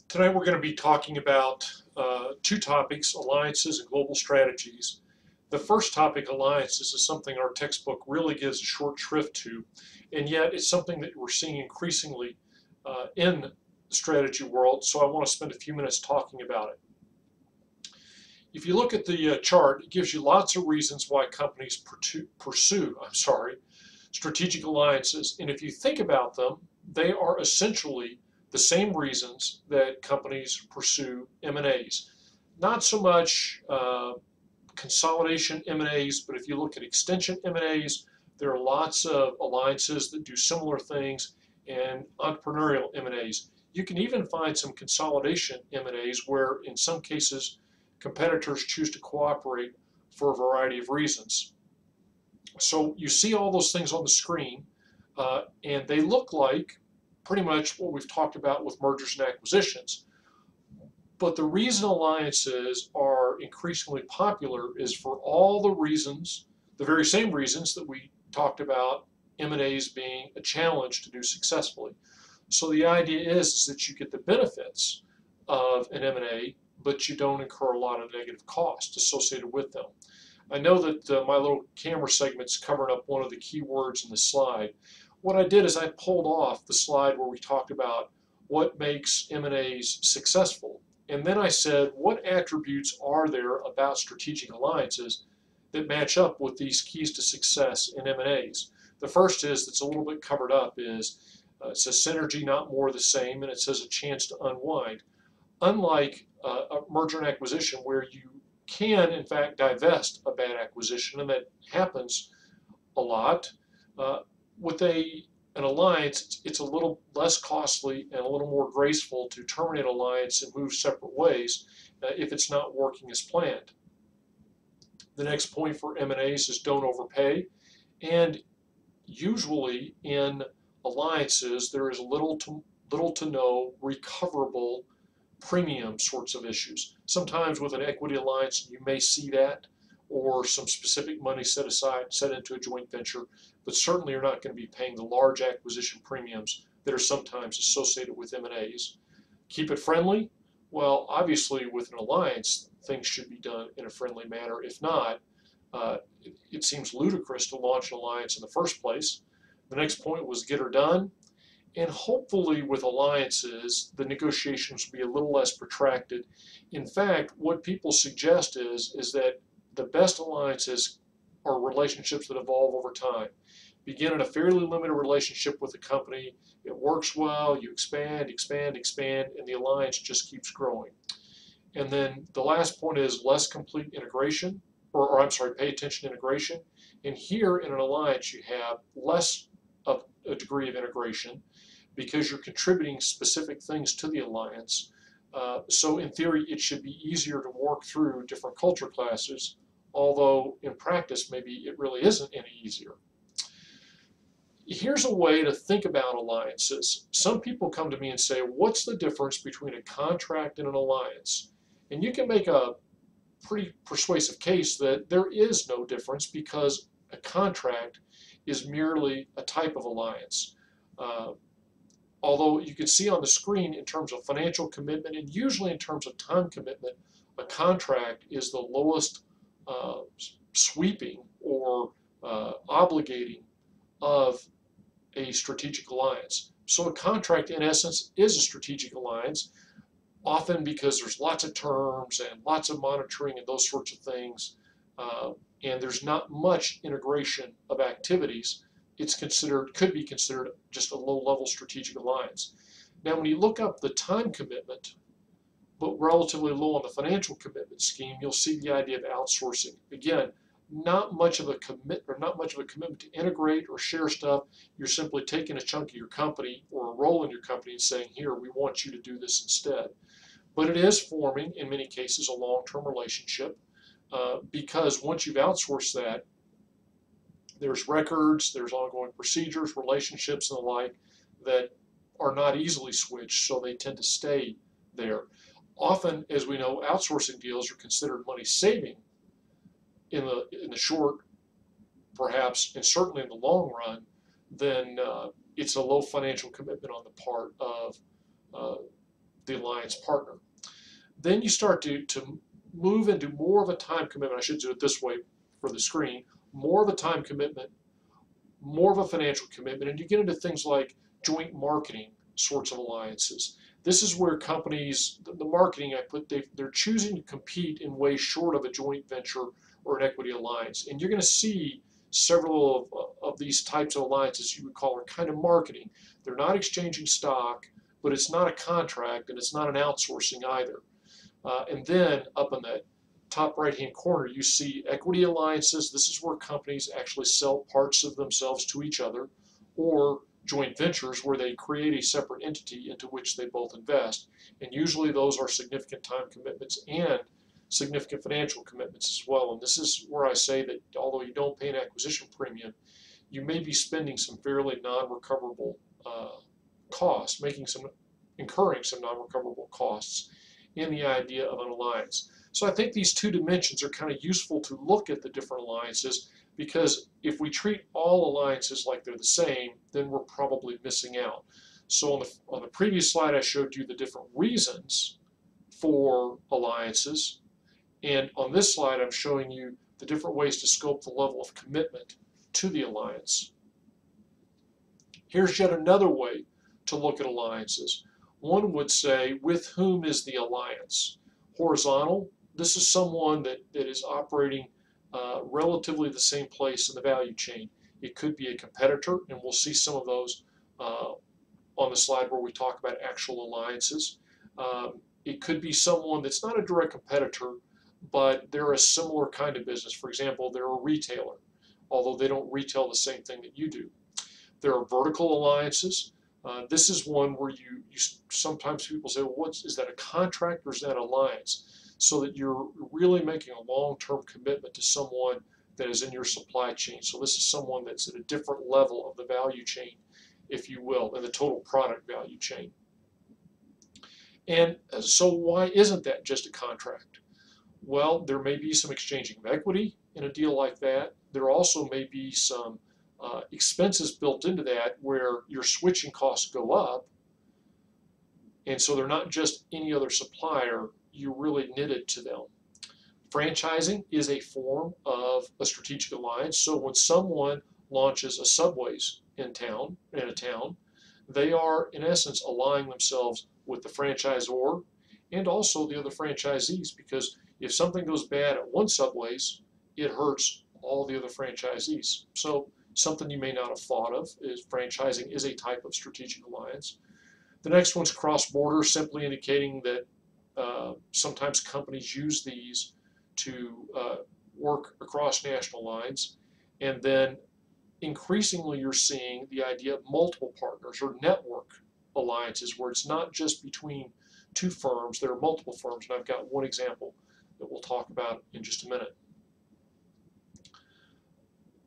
Tonight we're going to be talking about two topics, alliances and global strategies. The first topic, alliances, is something our textbook really gives a short shrift to, and yet it's something that we're seeing increasingly in the strategy world, so I want to spend a few minutes talking about it. If you look at the chart, it gives you lots of reasons why companies pursue strategic alliances, and if you think about them, they are essentially the same reasons that companies pursue M&As. Not so much consolidation M&As, but if you look at extension M&As, there are lots of alliances that do similar things, and entrepreneurial M&As. You can even find some consolidation M&As where in some cases competitors choose to cooperate for a variety of reasons. So you see all those things on the screen, and they look like pretty much what we've talked about with mergers and acquisitions. But the reason alliances are increasingly popular is for all the reasons, the very same reasons that we talked about M&As being a challenge to do successfully. So the idea is that you get the benefits of an M&A, but you don't incur a lot of negative costs associated with them. I know that my little camera segment's covering up one of the key words in the slide. What I did is I pulled off the slide where we talked about what makes M&As successful. And then I said, what attributes are there about strategic alliances that match up with these keys to success in M&As? The first is, that's a little bit covered up, is it says synergy, not more the same, and it says a chance to unwind. Unlike a merger and acquisition where you can, in fact, divest a bad acquisition, and that happens a lot, with an alliance, it's a little less costly and a little more graceful to terminate an alliance and move separate ways if it's not working as planned. The next point for M&As is don't overpay, and usually in alliances there is little to no recoverable premium sorts of issues. Sometimes with an equity alliance you may see that, or some specific money set aside, set into a joint venture, but certainly you're not going to be paying the large acquisition premiums that are sometimes associated with M&As. Keep it friendly? Well, obviously with an alliance, things should be done in a friendly manner. If not, it seems ludicrous to launch an alliance in the first place. The next point was get her done. And hopefully with alliances, the negotiations will be a little less protracted. In fact, what people suggest is that the best alliances are relationships that evolve over time. Begin in a fairly limited relationship with a company, it works well, you expand, and the alliance just keeps growing. And then the last point is less complete integration, or I'm sorry, pay attention to integration. And here in an alliance, you have less of a degree of integration because you're contributing specific things to the alliance. So in theory, it should be easier to work through different culture classes, although in practice, maybe it really isn't any easier. Here's a way to think about alliances. Some people come to me and say, what's the difference between a contract and an alliance? And you can make a pretty persuasive case that there is no difference because a contract is merely a type of alliance. Although you can see on the screen in terms of financial commitment and usually in terms of time commitment, a contract is the lowest sweeping or obligating of a strategic alliance. So a contract in essence is a strategic alliance, often because there's lots of terms and lots of monitoring and those sorts of things, and there's not much integration of activities. Could be considered just a low-level strategic alliance. Now, when you look up the time commitment, but relatively low on the financial commitment scheme, you'll see the idea of outsourcing. Again, not much of a commitment to integrate or share stuff. You're simply taking a chunk of your company or a role in your company and saying, here, we want you to do this instead. But it is forming, in many cases, a long-term relationship because once you've outsourced that, there's records, there's ongoing procedures, relationships, and the like that are not easily switched, so they tend to stay there. Often, as we know, outsourcing deals are considered money saving in the short, perhaps, and certainly in the long run. Then it's a low financial commitment on the part of the alliance partner. Then you start to move into more of a time commitment. I should do it this way for the screen. More of a time commitment, more of a financial commitment, and you get into things like joint marketing sorts of alliances. This is where companies, the marketing I put, they're choosing to compete in ways short of a joint venture or an equity alliance. And you're going to see several of these types of alliances you would call are kind of marketing. They're not exchanging stock, but it's not a contract and it's not an outsourcing either. And then up in the top right hand corner you see equity alliances. This is where companies actually sell parts of themselves to each other, or joint ventures where they create a separate entity into which they both invest. And usually those are significant time commitments and significant financial commitments as well. And this is where I say that although you don't pay an acquisition premium, you may be spending some fairly non-recoverable costs, incurring some non-recoverable costs in the idea of an alliance. So I think these two dimensions are kind of useful to look at the different alliances, because if we treat all alliances like they're the same, then we're probably missing out. So on the previous slide I showed you the different reasons for alliances, and on this slide I'm showing you the different ways to scope the level of commitment to the alliance. Here's yet another way to look at alliances. One would say, with whom is the alliance? Horizontal, this is someone that is operating relatively the same place in the value chain. It could be a competitor, and we'll see some of those on the slide where we talk about actual alliances. It could be someone that's not a direct competitor, but they're a similar kind of business. For example, they're a retailer, although they don't retail the same thing that you do. There are vertical alliances. This is one where you sometimes people say, well, is that a contract or is that an alliance? So that you're really making a long-term commitment to someone that is in your supply chain. So this is someone that's at a different level of the value chain, if you will, in the total product value chain. And so why isn't that just a contract? Well, there may be some exchanging of equity in a deal like that. There also may be some expenses built into that where your switching costs go up, and so they're not just any other supplier, you're really knitted to them. Franchising is a form of a strategic alliance. So when someone launches a Subway's in a town, they are in essence aligning themselves with the franchisor and also the other franchisees, because if something goes bad at one Subway's, it hurts all the other franchisees. So something you may not have thought of is franchising is a type of strategic alliance. The next one's cross-border, simply indicating that sometimes companies use these to work across national lines. And then increasingly you're seeing the idea of multiple partners or network alliances, where it's not just between two firms, there are multiple firms, and I've got one example that we'll talk about in just a minute.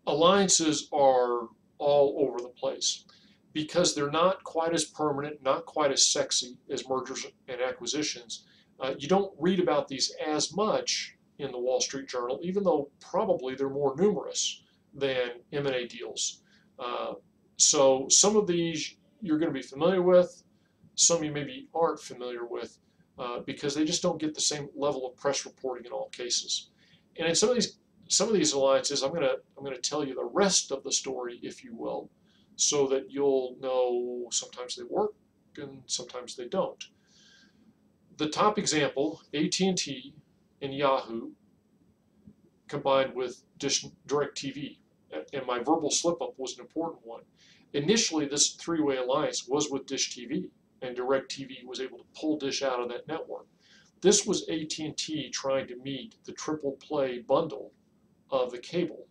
Alliances are all over the place because they're not quite as permanent, not quite as sexy as mergers and acquisitions. You don't read about these as much in the Wall Street Journal, even though probably they're more numerous than M&A deals. So some of these you're going to be familiar with, some you maybe aren't familiar with, because they just don't get the same level of press reporting in all cases. And in some of these alliances, I'm going to tell you the rest of the story, if you will, so that you'll know sometimes they work and sometimes they don't. The top example, AT&T and Yahoo combined with DirecTV, and my verbal slip-up was an important one. Initially, this three-way alliance was with Dish TV, and DirecTV was able to pull Dish out of that network. This was AT&T trying to meet the triple play bundle of the cable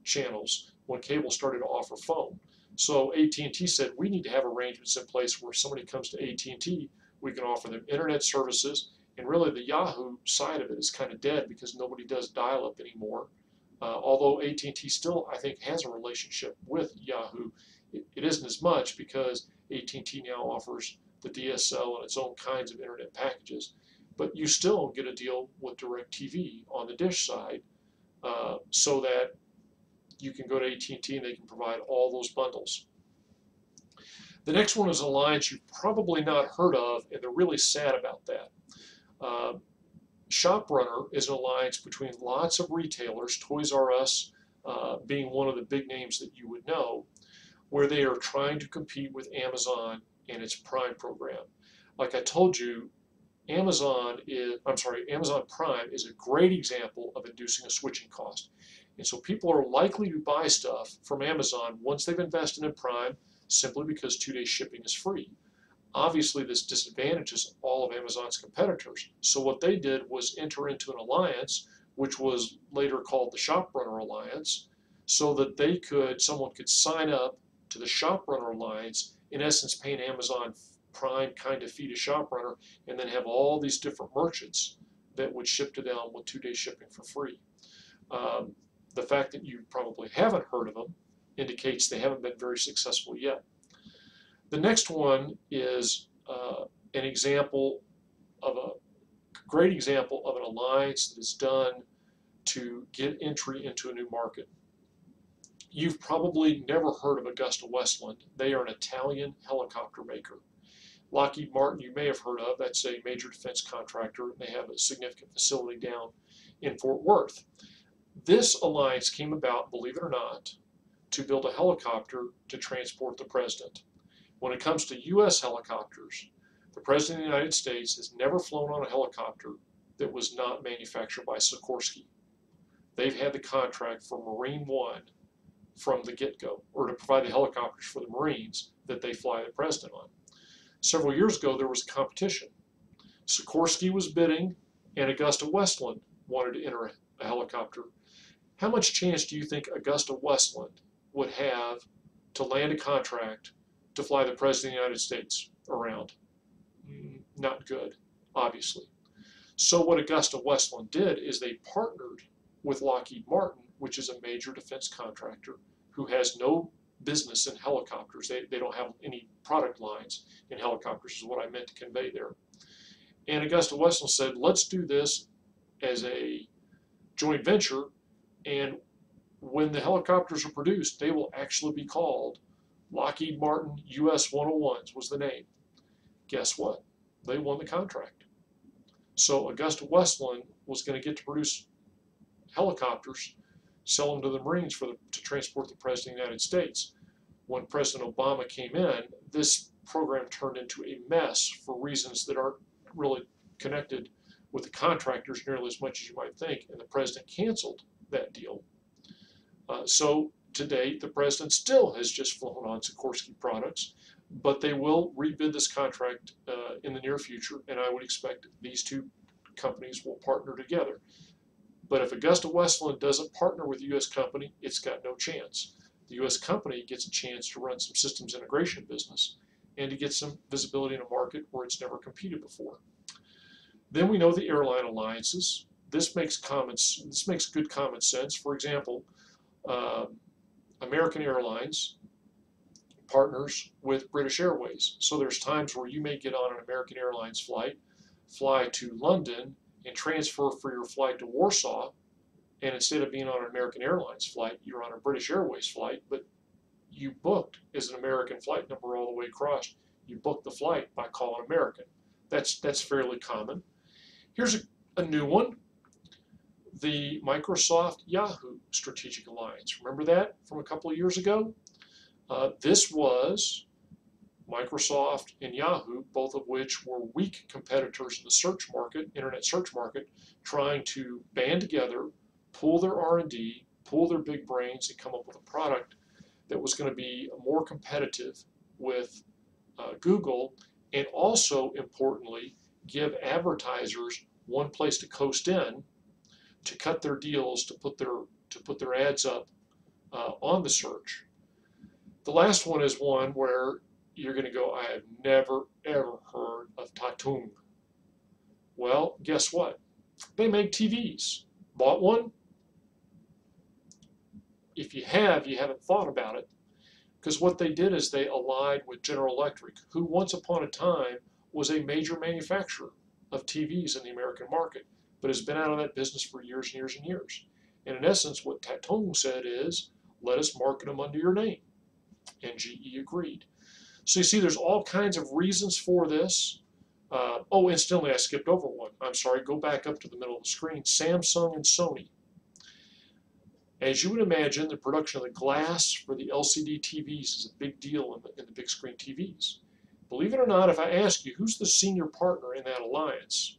channels when cable started to offer phone. So AT&T said, we need to have arrangements in place where if somebody comes to AT&T, we can offer them internet services. And really the Yahoo side of it is kind of dead because nobody does dial-up anymore. Although AT&T still, I think, has a relationship with Yahoo, it isn't as much because AT&T now offers the DSL and its own kinds of internet packages. But you still get a deal with DirecTV on the Dish side, so that you can go to AT&T and they can provide all those bundles. The next one is an alliance you've probably not heard of, and they're really sad about that. Uh, ShopRunner is an alliance between lots of retailers, Toys R Us being one of the big names that you would know, where they are trying to compete with Amazon and its Prime program. Like I told you, Amazon Prime is a great example of inducing a switching cost. And so people are likely to buy stuff from Amazon once they've invested in Prime simply because 2-day shipping is free. Obviously, this disadvantages all of Amazon's competitors. So what they did was enter into an alliance, which was later called the ShopRunner Alliance, so that someone could sign up to the ShopRunner Alliance, in essence paying Amazon Prime kind of fee to ShopRunner, and then have all these different merchants that would ship to them with 2-day shipping for free. The fact that you probably haven't heard of them indicates they haven't been very successful yet. The next one is an example of a great example of an alliance that is done to get entry into a new market. You've probably never heard of AgustaWestland. They are an Italian helicopter maker. Lockheed Martin, you may have heard of. That's a major defense contractor. They have a significant facility down in Fort Worth. This alliance came about, believe it or not, to build a helicopter to transport the president. When it comes to U.S. helicopters, the President of the United States has never flown on a helicopter that was not manufactured by Sikorsky. They've had the contract for Marine One from the get-go, or to provide the helicopters for the Marines that they fly the president on. Several years ago, there was a competition. Sikorsky was bidding, and AgustaWestland wanted to enter a helicopter. How much chance do you think AgustaWestland would have to land a contract to fly the President of the United States around? Not good, obviously. So what AgustaWestland did is they partnered with Lockheed Martin, which is a major defense contractor who has no business in helicopters. They don't have any product lines in helicopters, is what I meant to convey there. And AgustaWestland said, let's do this as a joint venture, and when the helicopters are produced, they will actually be called Lockheed Martin US 101s was the name. Guess what? They won the contract. So AgustaWestland was going to get to produce helicopters, sell them to the Marines to transport the President of the United States. When President Obama came in, this program turned into a mess for reasons that aren't really connected with the contractors nearly as much as you might think, and the president canceled that deal. So to date, the president still has just flown on Sikorsky products, but they will rebid this contract in the near future, and I would expect these two companies will partner together. But if AgustaWestland doesn't partner with the U.S. company, it's got no chance. The U.S. company gets a chance to run some systems integration business and to get some visibility in a market where it's never competed before. Then we know the airline alliances. This makes good common sense. For example, American Airlines partners with British Airways. So there's times where you may get on an American Airlines flight, fly to London, and transfer for your flight to Warsaw, and instead of being on an American Airlines flight, you're on a British Airways flight, but you booked as an American flight number all the way across. You booked the flight by calling American. That's fairly common. Here's a new one. The Microsoft Yahoo Strategic Alliance. Remember that from a couple of years ago? This was Microsoft and Yahoo, both of which were weak competitors in the search market, internet search market, trying to band together, pool their R&D, pool their big brains, and come up with a product that was going to be more competitive with Google, and also, importantly, give advertisers one place to coast in to cut their deals, to put their ads up on the search. The last one is one where you're going to go, I have never, ever heard of Tatung. Well, guess what? They make TVs. Bought one? If you have, you haven't thought about it. Because what they did is they allied with General Electric, who once upon a time was a major manufacturer of TVs in the American market, but has been out of that business for years and years and years. And in essence, what Tatung said is, let us market them under your name. And GE agreed. So you see there's all kinds of reasons for this. Oh, incidentally, I skipped over one. I'm sorry, go back up to the middle of the screen. Samsung and Sony. As you would imagine, the production of the glass for the LCD TVs is a big deal in the big screen TVs. Believe it or not, if I ask you who's the senior partner in that alliance,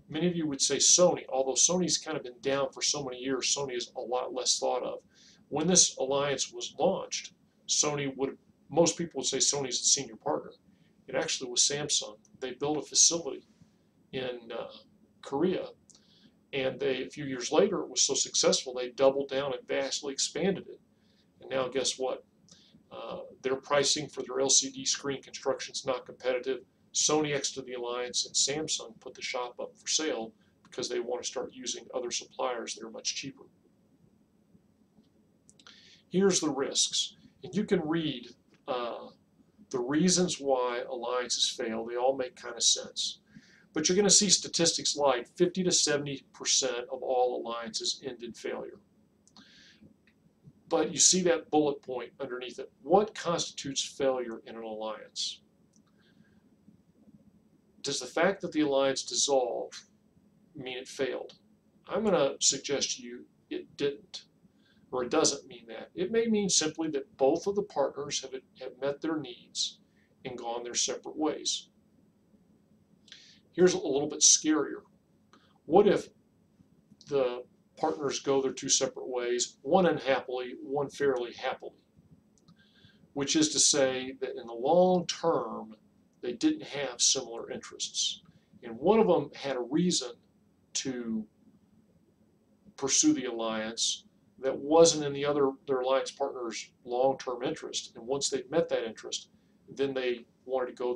many of you would say Sony, although Sony's kind of been down for so many years, Sony is a lot less thought of. When this alliance was launched, most people would say Sony's the senior partner. It actually was Samsung. They built a facility in Korea, and a few years later, it was so successful, they doubled down and vastly expanded it. And now guess what? Their pricing for their LCD screen construction is not competitive. Sony exited the alliance, and Samsung put the shop up for sale because they want to start using other suppliers that are much cheaper. Here's the risks. And you can read the reasons why alliances fail. They all make kind of sense. But you're going to see statistics like 50 to 70% of all alliances end in failure. But you see that bullet point underneath it. What constitutes failure in an alliance? Does the fact that the alliance dissolved mean it failed? I'm going to suggest to you it didn't, or it doesn't mean that. It may mean simply that both of the partners have met their needs and gone their separate ways. Here's a little bit scarier. What if the partners go their two separate ways, one unhappily, one fairly happily? Which is to say that in the long term, they didn't have similar interests. And one of them had a reason to pursue the alliance that wasn't in their alliance partner's long-term interest. And once they've met that interest, then they wanted to go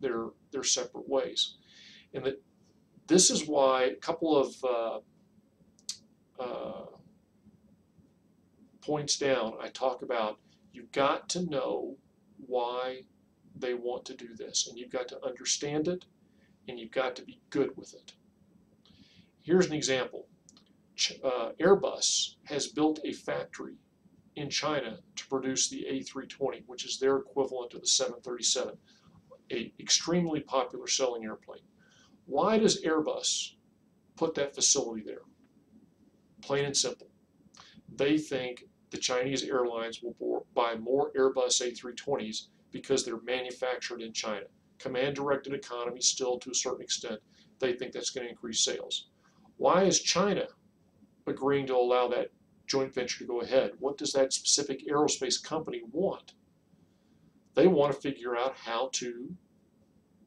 their separate ways. And this is why a couple of points down, I talk about you've got to know why they want to do this, and you've got to understand it, and you've got to be good with it. Here's an example. Airbus has built a factory in China to produce the A320, which is their equivalent to the 737, an extremely popular selling airplane. Why does Airbus put that facility there? Plain and simple. They think the Chinese airlines will buy more Airbus A320s because they're manufactured in China. Command-directed economy still to a certain extent. They think that's going to increase sales. Why is China agreeing to allow that joint venture to go ahead? What does that specific aerospace company want? They want to figure out how to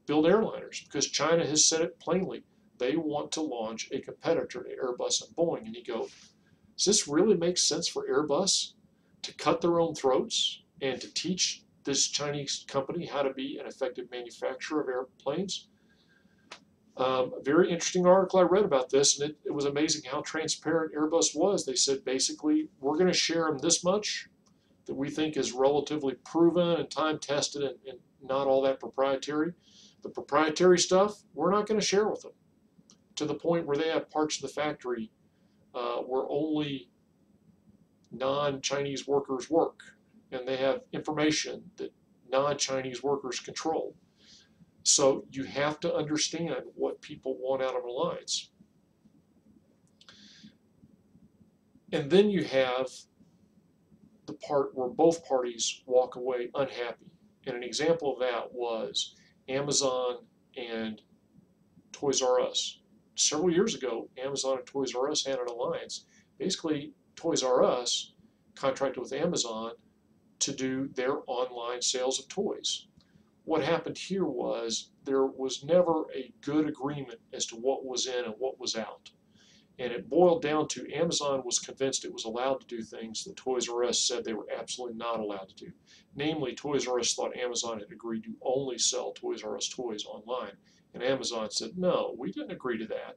build airliners because China has said it plainly. They want to launch a competitor to Airbus and Boeing. And you go, does this really make sense for Airbus to cut their own throats and to teach this Chinese company how to be an effective manufacturer of airplanes? A very interesting article I read about this, and it was amazing how transparent Airbus was. They said basically, we're going to share them this much that we think is relatively proven and time-tested and not all that proprietary. The proprietary stuff, we're not going to share with them, to the point where they have parts of the factory where only non-Chinese workers work, and they have information that non-Chinese workers control. So you have to understand what people want out of an alliance. And then you have the part where both parties walk away unhappy. And an example of that was Amazon and Toys R Us. Several years ago, Amazon and Toys R Us had an alliance. Basically, Toys R Us contracted with Amazon to do their online sales of toys. What happened here was there was never a good agreement as to what was in and what was out. And it boiled down to Amazon was convinced it was allowed to do things that Toys R Us said they were absolutely not allowed to do. Namely, Toys R Us thought Amazon had agreed to only sell Toys R Us toys online. And Amazon said, no, we didn't agree to that.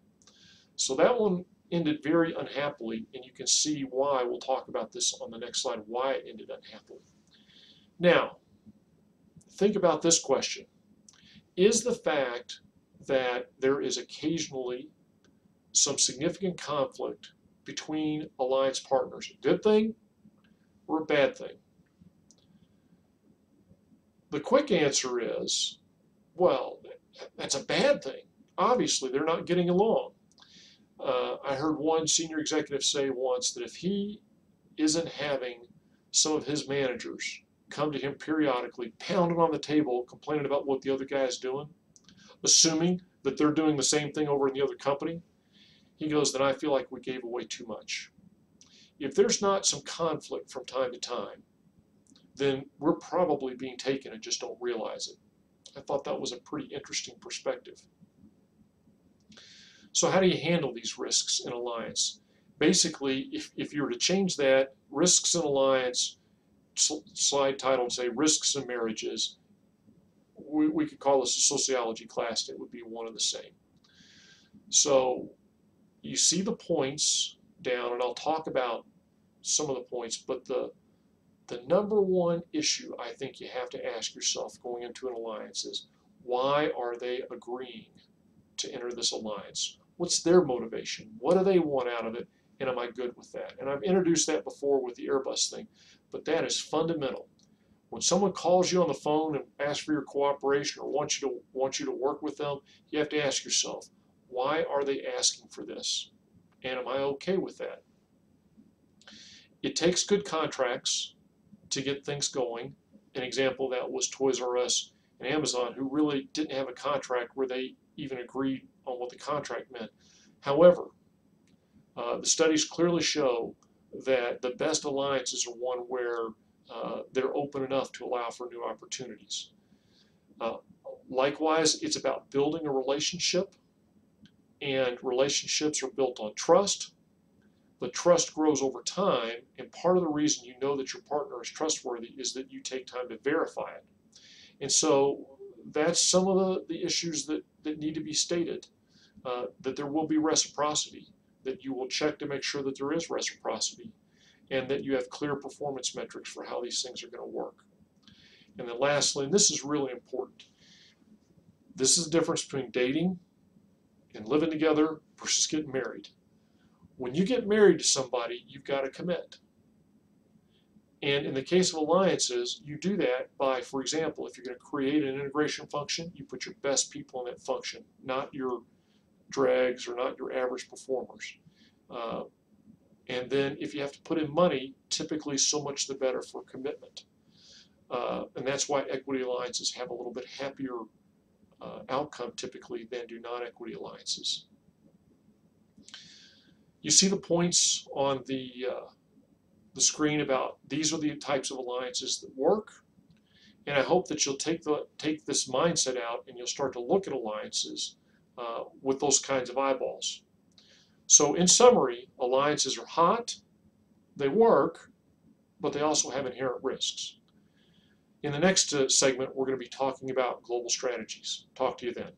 So that one ended very unhappily, and you can see why. We'll talk about this on the next slide, why it ended unhappily. Now, think about this question. Is the fact that there is occasionally some significant conflict between alliance partners a good thing or a bad thing? The quick answer is, well, that's a bad thing. Obviously, they're not getting along. I heard one senior executive say once that if he isn't having some of his managers come to him periodically, pounding on the table, complaining about what the other guy is doing, assuming that they're doing the same thing over in the other company, he goes, then I feel like we gave away too much. If there's not some conflict from time to time, then we're probably being taken and just don't realize it. I thought that was a pretty interesting perspective. So how do you handle these risks in alliance? Basically, if you were to change that, risks in alliance, slide title would say risks in marriages, we could call this a sociology class, and it would be one and the same. So you see the points down, and I'll talk about some of the points, but the number one issue I think you have to ask yourself going into an alliance is, why are they agreeing to enter this alliance? What's their motivation? What do they want out of it? And am I good with that? And I've introduced that before with the Airbus thing, but that is fundamental. When someone calls you on the phone and asks for your cooperation or wants you to work with them, you have to ask yourself, why are they asking for this? And am I okay with that? It takes good contracts to get things going. An example of that was Toys R Us and Amazon, who really didn't have a contract where they even agreed on what the contract meant. However, the studies clearly show that the best alliances are one where they're open enough to allow for new opportunities. Likewise, it's about building a relationship, and relationships are built on trust. But trust grows over time, and part of the reason you know that your partner is trustworthy is that you take time to verify it. And so that's some of the issues that need to be stated, that there will be reciprocity, that you will check to make sure that there is reciprocity, and that you have clear performance metrics for how these things are going to work. And then lastly, and this is really important, this is the difference between dating and living together versus getting married. When you get married to somebody, you've got to commit. And in the case of alliances, you do that by, for example, if you're going to create an integration function, you put your best people in that function, not your dregs or not your average performers. And then if you have to put in money, typically so much the better for commitment. And that's why equity alliances have a little bit happier outcome typically than do non-equity alliances. You see the points on the screen about these are the types of alliances that work, and I hope that you'll take this mindset out and you'll start to look at alliances with those kinds of eyeballs. So in summary, alliances are hot, they work, but they also have inherent risks. In the next segment, we're going to be talking about global strategies. Talk to you then.